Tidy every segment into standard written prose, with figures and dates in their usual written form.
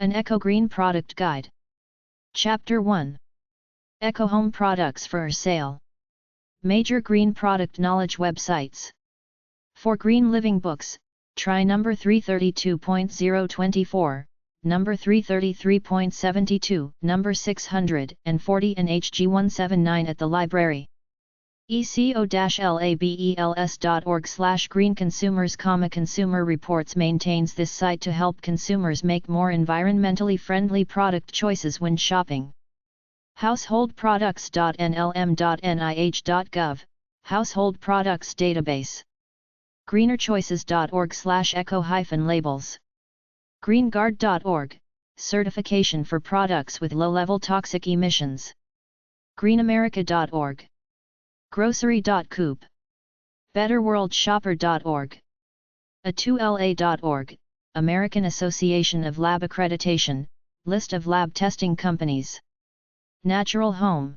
An Eco-Green Product Guide. Chapter 1. Eco-Home Products for Sale. Major Green Product Knowledge Websites. For Green Living Books, try number 332.024, number 333.72, number 640 and HG179 at the library. eco-labels.org/green consumers, Consumer Reports maintains this site to help consumers make more environmentally friendly product choices when shopping. householdproducts.nlm.nih.gov, Household Products Database. greenerchoices.org/eco-labels. greenguard.org, certification for products with low-level toxic emissions. greenamerica.org. grocery.coop. betterworldshopper.org. a2la.org, American Association of Lab Accreditation, list of lab testing companies. Natural Home.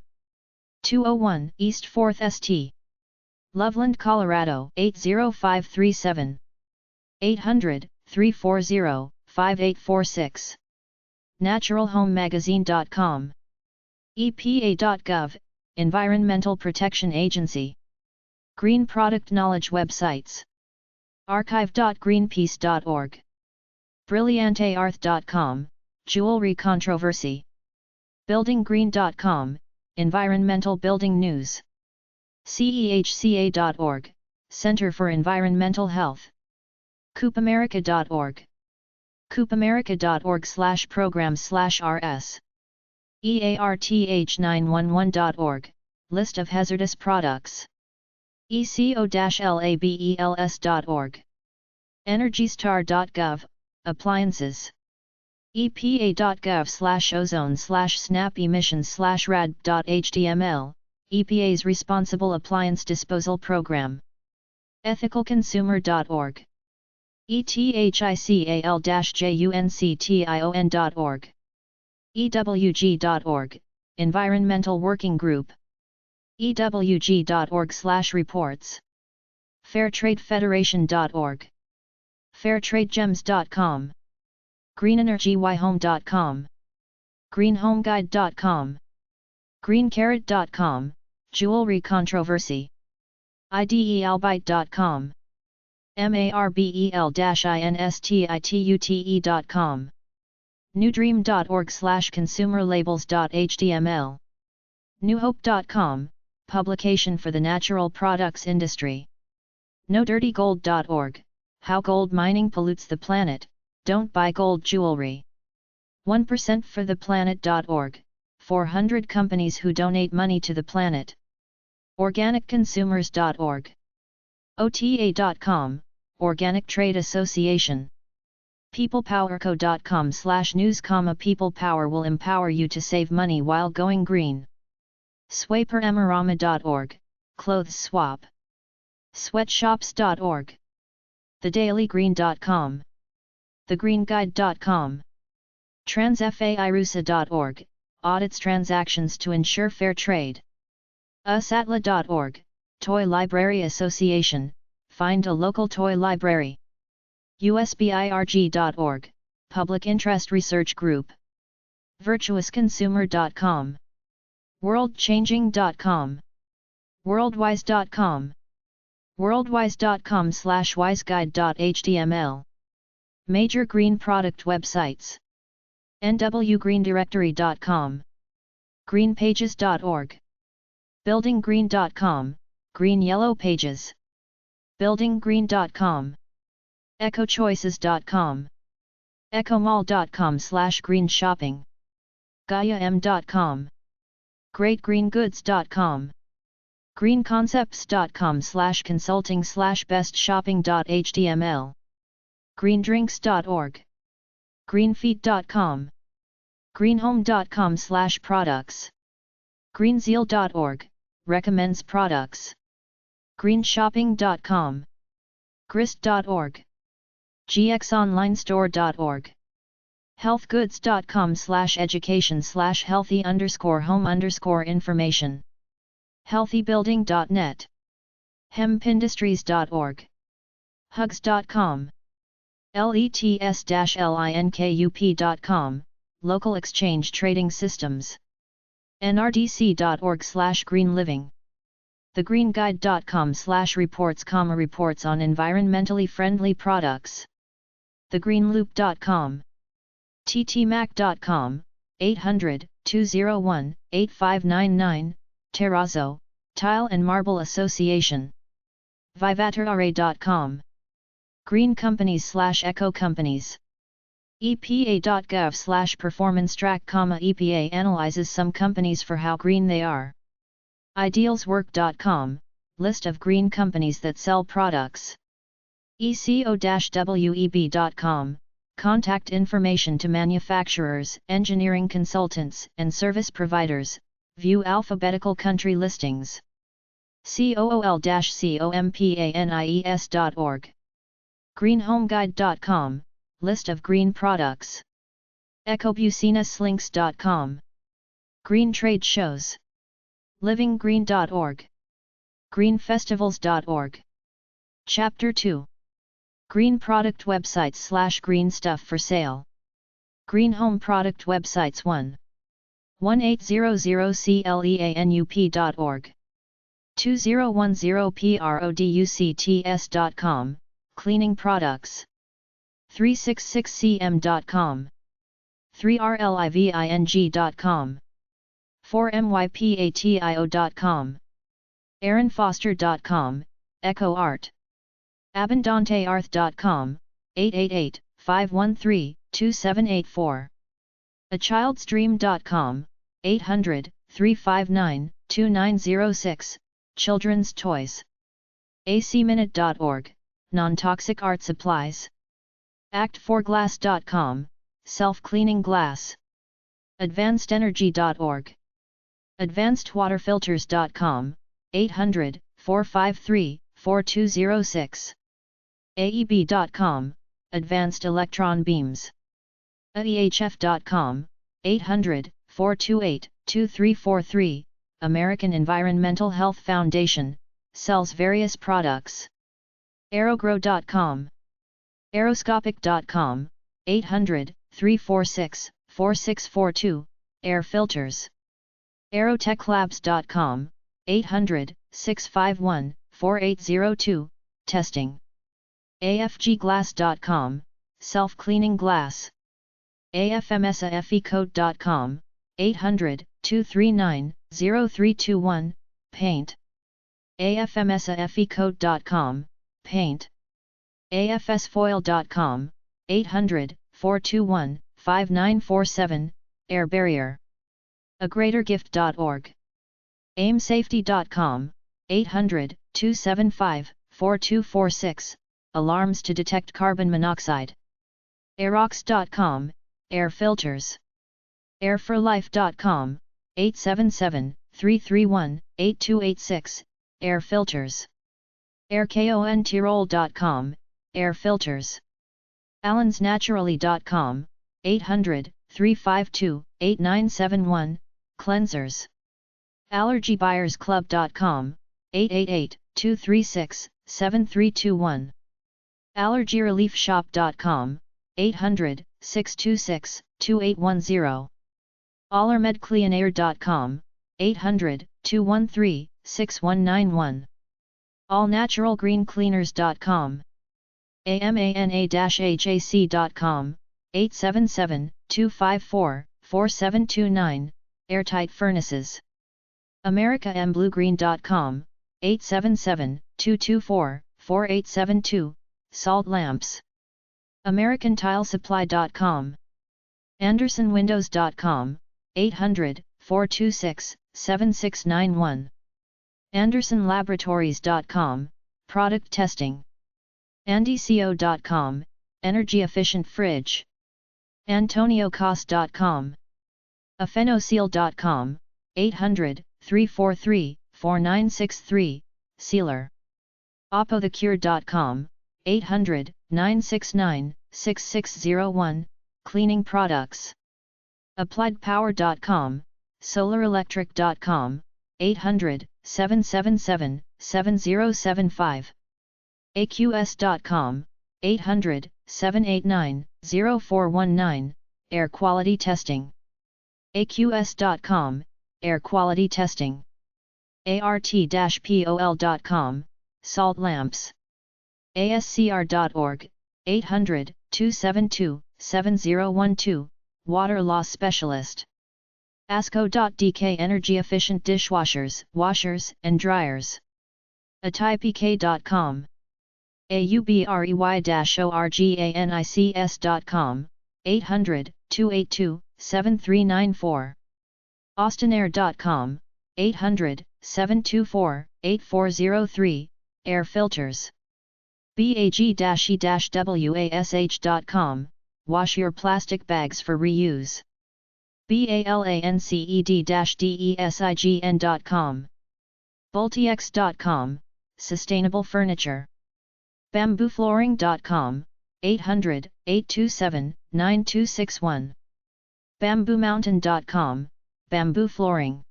201 East 4th St. Loveland, Colorado 80537. 800-340-5846. naturalhomemagazine.com. epa.gov, Environmental Protection Agency. Green Product Knowledge Websites. archive.greenpeace.org. brilliantearth.com, Jewelry Controversy. buildinggreen.com, Environmental Building News. cehca.org, Center for Environmental Health. coopamerica.org. coopamerica.org/program/rs. earth911.org, list of hazardous products. eco-labels.org. EnergyStar.gov, appliances. epa.gov/ozone/snap emissions/rad.html, EPA's Responsible Appliance Disposal Program. ethicalconsumer.org. ethical-junction.org. ewg.org, Environmental Working Group. ewg.org/reports. fairtradefederation.org. fairtradegems.com. greenenergyhome.com. greenhomeguide.com. greencarrot.com, Jewelry Controversy. idealbyte.com. marbel-institute.com. newdream.org/consumerlabels.html. newhope.com, publication for the natural products industry. nodirtygold.org, how gold mining pollutes the planet, don't buy gold jewelry. 1% for the planet.org, 400 companies who donate money to the planet. organicconsumers.org. ota.com, Organic Trade Association. peoplepowerco.com/news, People Power will empower you to save money while going green. swaperamorama.org, Clothes Swap. sweatshops.org. thedailygreen.com. thegreenguide.com. transfairusa.org, audits transactions to ensure fair trade. usatla.org, Toy Library Association, find a local toy library. usbirg.org, Public Interest Research Group. virtuousconsumer.com. worldchanging.com. worldwise.com. worldwise.com/wiseguide.html. Major green product websites. nwgreendirectory.com. greenpages.org. buildinggreen.com, Green Yellow Pages. buildinggreen.com. ecochoices.com. ecomall.com/green shopping. gaiam.com. greatgreengoods.com. greenconcepts.com/consulting/bestshopping.html. greendrinks.org. greenfeet.com. greenhome.com/products. greenzeal.org, recommends products. greenshopping.com. grist.org. gxonlinestore.org. healthgoods.com/education/healthy_home_information. healthybuilding.net. hempindustries.org. hugs.com. lets-linkup.com, Local Exchange Trading Systems. nrdc.org/greenliving. thegreenguide.com/reports, reports on environmentally friendly products. thegreenloop.com. ttmac.com, 800-201-8599, Terrazzo, Tile and Marble Association. vivaterare.com. Green companies/eco companies. epa.gov/performance track, EPA analyzes some companies for how green they are. idealswork.com, list of green companies that sell products. eco-web.com, contact information to manufacturers, engineering consultants, and service providers, view alphabetical country listings. cool-companies.org. greenhomeguide.com, list of green products. ecobusinesslinks.com. Green trade shows. livinggreen.org. greenfestivals.org. Chapter 2. Green product websites/green stuff for sale. Green home product websites 1800cleanup.org. 2010products.com, cleaning products. 366cm.com. 3rliving.com. 4mypatio.com. aaronfoster.com, EcoArt. abundantearth.com, 888-513-2784. achildsdream.com, 800-359-2906, Children's Toys. acminute.org, non-toxic art supplies. act4glass.com, self-cleaning glass. advancedenergy.org. advancedwaterfilters.com, 800-453-4206. aeb.com, advanced electron beams. aehf.com, 800-428-2343, American Environmental Health Foundation, sells various products. aerogrow.com. aeroscopic.com, 800-346-4642, air filters. aerotechlabs.com, 800-651-4802, testing. afgglass.com, self-cleaning glass. afmsafecode.com, 800-239-0321, paint. afmsafecode.com, paint. afsfoil.com, 800-421-5947, air barrier. agreatergift.org. aimsafety.com, 800-275-4246, alarms to detect carbon monoxide. aerox.com, air filters. airforlife.com, 877-331-8286, air filters. aircontirol.com, air filters. allensnaturally.com, 800-352-8971, cleansers. allergybuyersclub.com, 888-236-7321. allergyreliefshop.com, 800-626-2810. allermedcleanair.com, 800-213-6191. allnaturalgreencleaners.com. amana-hac.com, 877-254-4729, airtight furnaces. americaembluegreen.com, 877-224-4872, salt lamps. americantilesupply.com. andersonwindows.com, 800-426-7691. andersonlaboratories.com, product testing. andyco.com, energy-efficient fridge. antoniocos.com. afenoseal.com, 800-343-4963, sealer. apothecure.com, 800-969-6601, cleaning products. appliedpower.com, solarelectric.com, 800-777-7075. aqs.com, 800-789-0419, Air Quality Testing. AQS.com, Air Quality Testing. ART-POL.com, Salt Lamps. ASCR.org, 800-272-7012, Water Loss Specialist. ASCO.DK, Energy Efficient Dishwashers, Washers, and Dryers. ATIPK.com. AUBREY-ORGANICS.com, 800-282-7394. AustinAir.com, 800-724-8403, Air Filters. BAG-E-WASH.com, Wash your plastic bags for reuse. BALANCED-DESIGN.com. Bultix.com, Sustainable Furniture. BambooFlooring.com, 800-827-9261. BambooMountain.com, Bamboo Flooring.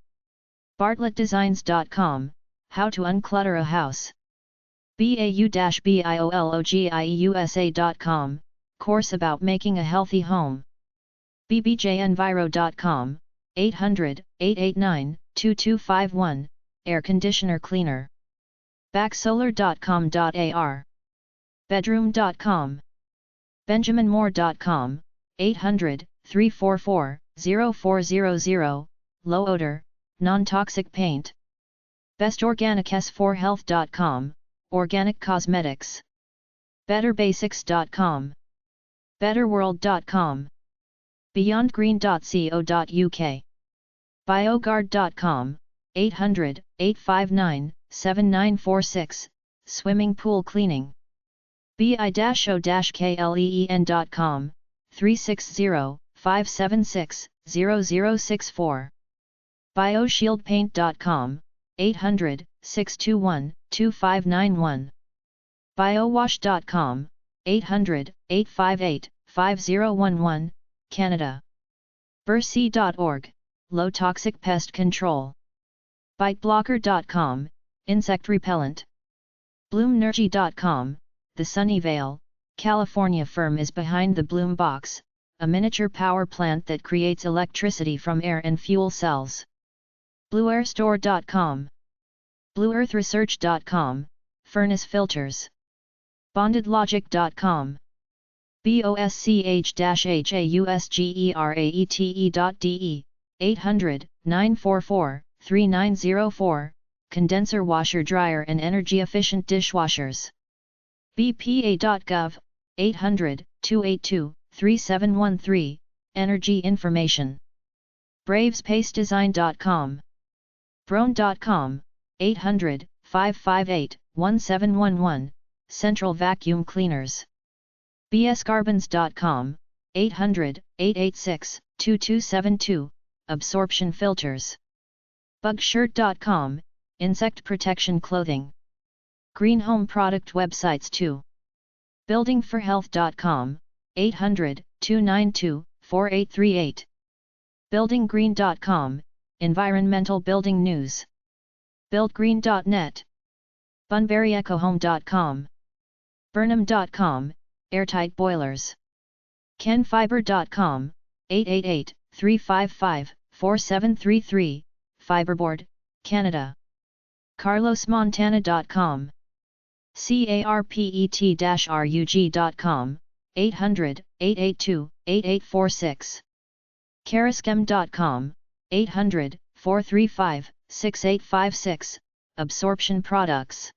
BartlettDesigns.com, How to Unclutter a House. BAU-BIOLOGIEUSA.com, Course about making a healthy home. BBJEnviro.com, 800-889-2251, Air Conditioner Cleaner. Backsolar.com.ar. Bedroom.com. BenjaminMoore.com, 800-344-0400, Low Odor, Non-Toxic Paint. BestOrganicS4Health.com, Organic Cosmetics. BetterBasics.com. BetterWorld.com. BeyondGreen.co.uk. BioGuard.com, 800-859-7946, Swimming Pool Cleaning. BI-O-KLEEN.com, 360-576-0064. BioShieldPaint.com, 800-621-2591. BioWash.com, 800-858-5011, Canada. Bercy.org, Low Toxic Pest Control. BiteBlocker.com, Insect Repellent. Bloomnergy.com, the Sunnyvale, California firm is behind the Bloom Box, a miniature power plant that creates electricity from air and fuel cells. BlueAirStore.com. BlueEarthResearch.com, Furnace Filters. BondedLogic.com. BOSCH-HAUSGERAETE.de, 800-944-3904, Condenser Washer Dryer and Energy Efficient Dishwashers. BPA.gov, 800-282-3713, Energy Information. BravesPaceDesign.com. Brone.com, 800-558-1711, Central Vacuum Cleaners. BSCarbons.com, 800-886-2272, Absorption Filters. Bugshirt.com, Insect Protection Clothing. Green Home Product Websites too. Buildingforhealth.com, 800-292-4838. BuildingGreen.com, Environmental Building News. BuildGreen.net. BunburyEcoHome.com. Burnham.com, Airtight Boilers. KenFiber.com, 888-355-4733, Fiberboard, Canada. CarlosMontana.com. CARPET-RUG.com, 800-882-8846. Caraschem.com, 800-435-6856, Absorption Products.